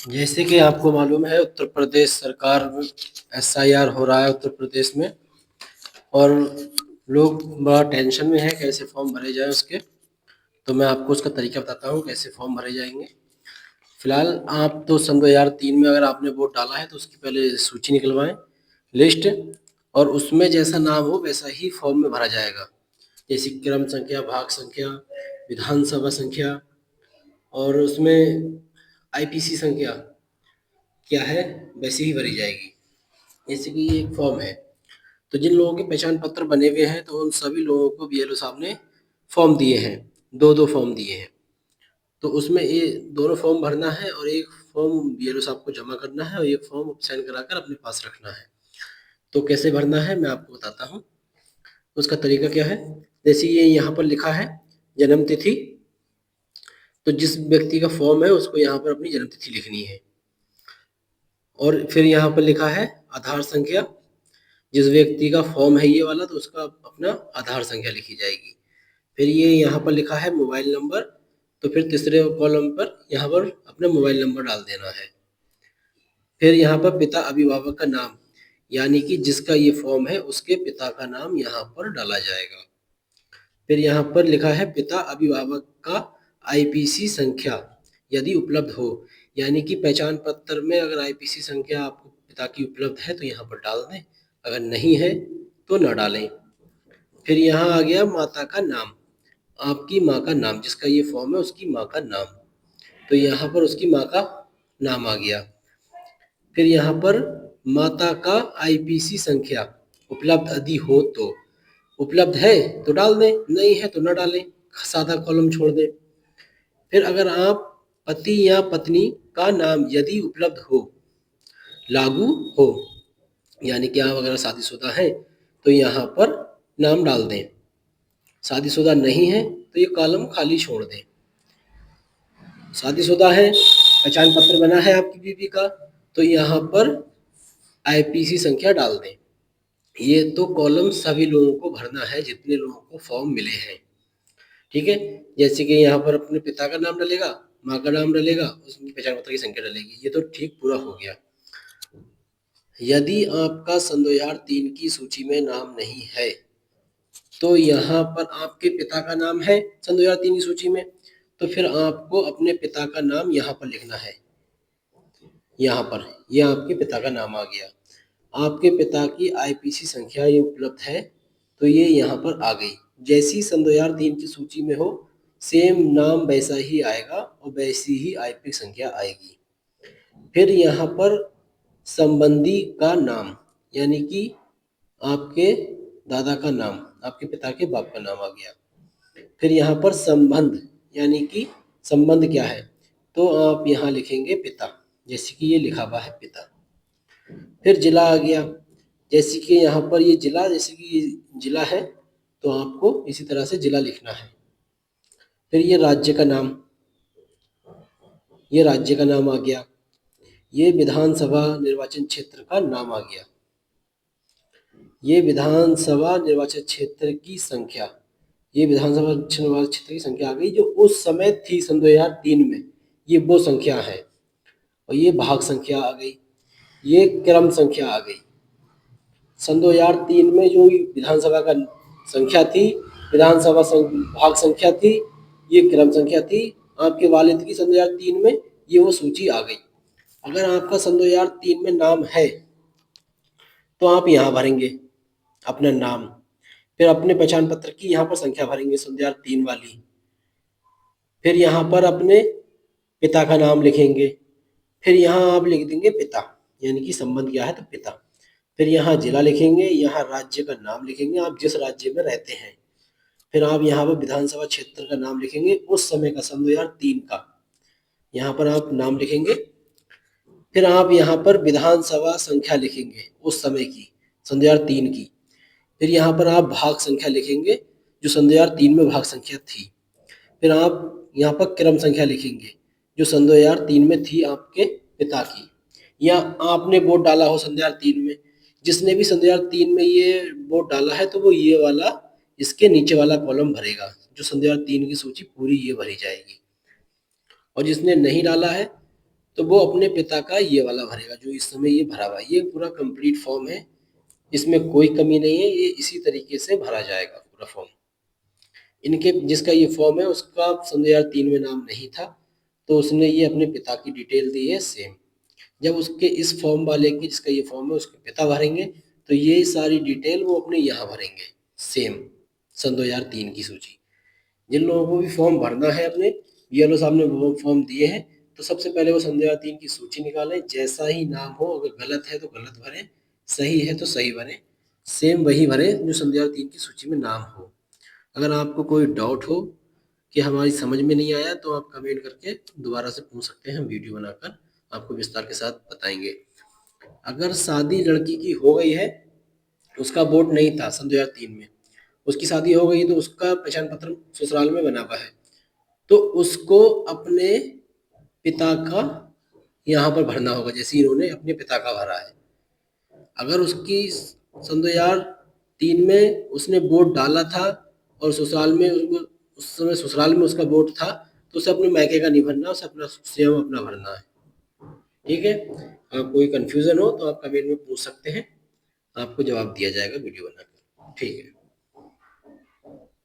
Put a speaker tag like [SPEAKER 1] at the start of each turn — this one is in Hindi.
[SPEAKER 1] जैसे कि आपको मालूम है उत्तर प्रदेश सरकार में एसआईआर हो रहा है उत्तर प्रदेश में। और लोग बड़ा टेंशन में है कैसे फॉर्म भरे जाएं उसके। तो मैं आपको उसका तरीका बताता हूँ कैसे फॉर्म भरे जाएंगे। फिलहाल आप तो सन 2003 में अगर आपने वोट डाला है तो उसकी पहले सूची निकलवाएं, लिस्ट। और उसमें जैसा नाम हो वैसा ही फॉर्म में भरा जाएगा, जैसे क्रम संख्या, भाग संख्या, विधानसभा संख्या, और उसमें आईपीसी संख्या क्या है वैसी ही भरी जाएगी। जैसे कि ये एक फॉर्म है, तो जिन लोगों के पहचान पत्र बने हुए हैं तो उन सभी लोगों को बीएलओ साहब ने फॉर्म दिए हैं, दो दो फॉर्म दिए हैं। तो उसमें ये दोनों फॉर्म भरना है और एक फॉर्म बीएलओ साहब को जमा करना है और एक फॉर्म साइन कराकर अपने पास रखना है। तो कैसे भरना है मैं आपको बताता हूँ। उसका तरीका क्या है, जैसे ये यहाँ पर लिखा है जन्म तिथि, तो जिस व्यक्ति का फॉर्म है उसको यहाँ पर अपनी जन्म तिथि लिखनी है। और फिर यहाँ पर लिखा है आधार संख्या, जिस व्यक्ति का फॉर्म है ये वाला तो उसका अपना आधार संख्या लिखी जाएगी। फिर ये यहाँ पर लिखा है मोबाइल नंबर, तो फिर तीसरे कॉलम पर यहाँ पर अपना मोबाइल नंबर डाल देना है। फिर यहाँ पर पिता अभिभावक का नाम, यानी कि जिसका ये फॉर्म है उसके पिता का नाम यहाँ पर डाला जाएगा। फिर यहाँ पर लिखा है पिता अभिभावक का आईपीसी संख्या यदि उपलब्ध हो, यानी कि पहचान पत्र में अगर आईपीसी संख्या आपको पिता की उपलब्ध है तो यहाँ पर डाल दें, अगर नहीं है तो न डालें। फिर यहाँ आ गया माता का नाम, आपकी माँ का नाम, जिसका ये फॉर्म है उसकी माँ का नाम, तो यहाँ पर उसकी माँ का नाम आ गया। फिर यहाँ पर माता का आईपीसी संख्या उपलब्ध यदि हो तो, उपलब्ध है तो डाल दें, नहीं है तो न डालें, सादा कॉलम छोड़ दें। फिर अगर आप पति या पत्नी का नाम यदि उपलब्ध हो, लागू हो, यानी कि आप अगर शादीशुदा हैं तो यहाँ पर नाम डाल दें, शादीशुदा नहीं है तो ये कॉलम खाली छोड़ दें। शादीशुदा है, पहचान पत्र बना है आपकी बीवी का, तो यहाँ पर आईपीसी संख्या डाल दें। ये तो कॉलम सभी लोगों को भरना है जितने लोगों को फॉर्म मिले हैं, ठीक है। जैसे कि यहाँ पर अपने पिता का नाम डलेगा, माँ का नाम डलेगा, उसकी पहचान पत्र की संख्या डलेगी, ये तो ठीक पूरा हो गया। यदि आपका सन 2003 की सूची में नाम नहीं है तो यहाँ पर आपके पिता का नाम है सन 2003 की सूची में, तो फिर आपको अपने पिता का नाम यहाँ पर लिखना है। यहाँ पर यह आपके पिता का नाम आ गया। आपके पिता की आईपीसी संख्या ये उपलब्ध है तो ये यहाँ पर आ गई। जैसी सन 2003 की सूची में हो सेम नाम वैसा ही आएगा और वैसी ही आईपी संख्या आएगी। फिर यहाँ पर संबंधी का नाम, यानी कि आपके दादा का नाम, आपके पिता के बाप का नाम आ गया। फिर यहाँ पर संबंध, यानी कि संबंध क्या है, तो आप यहाँ लिखेंगे पिता, जैसे कि ये लिखा हुआ है पिता। फिर जिला आ गया, जैसे कि यहाँ पर ये जिला, जैसे कि ये जिला है तो आपको इसी तरह से जिला लिखना है। फिर ये राज्य का नाम, ये राज्य का नाम आ गया। ये विधानसभा निर्वाचन क्षेत्र का नाम आ गया। ये विधानसभा निर्वाचन क्षेत्र की संख्या, ये विधानसभा निर्वाचन क्षेत्र की संख्या आ गई जो उस समय थी सन 2003 में, ये वो संख्या है। और ये भाग संख्या आ गई, ये क्रम संख्या आ गई। सन 2003 में जो विधानसभा का संख्या थी, विधानसभा भाग संख्या थी, ये क्रम संख्या थी आपके वालिद की सन 2003 में, ये वो सूची आ गई। अगर आपका सन 2003 में नाम है तो आप यहाँ भरेंगे अपना नाम, फिर अपने पहचान पत्र की यहाँ पर संख्या भरेंगे सन 2003 वाली। फिर यहाँ पर अपने पिता का नाम लिखेंगे, फिर यहाँ आप लिख देंगे पिता, यानी कि संबंध क्या है तो पिता। फिर यहाँ जिला लिखेंगे, यहाँ राज्य का नाम लिखेंगे, आप जिस राज्य में रहते हैं। फिर आप यहाँ पर विधानसभा क्षेत्र का नाम लिखेंगे उस समय का, सन 2003 का, यहाँ पर आप नाम लिखेंगे। फिर आप यहाँ पर विधानसभा संख्या लिखेंगे उस समय की, सन 2003 की। फिर यहाँ पर आप भाग संख्या लिखेंगे जो सन 2003 में भाग संख्या थी। फिर आप यहाँ पर क्रम संख्या लिखेंगे जो सन 2003 में थी आपके पिता की, या आपने वोट डाला हो सन 2003 में। जिसने भी सन 2003 में ये वोट डाला है तो वो ये वाला, इसके नीचे वाला कॉलम भरेगा, जो सन 2003 की सूची पूरी ये भरी जाएगी। और जिसने नहीं डाला है तो वो अपने पिता का ये वाला भरेगा जो इस समय ये भरा हुआ है। ये पूरा कंप्लीट फॉर्म है, इसमें कोई कमी नहीं है, ये इसी तरीके से भरा जाएगा पूरा फॉर्म। इनके जिसका ये फॉर्म है उसका सन 2003 में नाम नहीं था, तो उसने ये अपने पिता की डिटेल दी है सेम। जब उसके इस फॉर्म वाले की जिसका ये फॉर्म है उसके पिता भरेंगे, तो ये सारी डिटेल वो अपने यहाँ भरेंगे सेम सन 2003 की सूची। जिन लोगों को भी फॉर्म भरना है अपने बीएलओ साहब ने वो फॉर्म दिए हैं, तो सबसे पहले वो सन 2003 की सूची निकालें, जैसा ही नाम हो, अगर गलत है तो गलत भरें, सही है तो सही भरें, सेम वही भरें जो सन 2003 की सूची में नाम हो। अगर आपको कोई डाउट हो कि हमारी समझ में नहीं आया तो आप कमेंट करके दोबारा से पूछ सकते हैं, हम वीडियो बनाकर आपको विस्तार के साथ बताएंगे। अगर शादी लड़की की हो गई है, उसका वोट नहीं था सन 2003 में, उसकी शादी हो गई तो उसका पहचान पत्र ससुराल में बना हुआ है, तो उसको अपने पिता का यहाँ पर भरना होगा, जैसे इन्होंने अपने पिता का भरा है। अगर उसकी सन 2003 में उसने वोट डाला था और ससुराल में उस समय ससुराल में उसका वोट था, तो उसे अपने मायके का नहीं भरना, उसे अपना स्वयं अपना भरना है। ठीक है, अगर कोई कंफ्यूजन हो तो आप कमेंट में पूछ सकते हैं, आपको जवाब दिया जाएगा वीडियो बनाकर। ठीक है।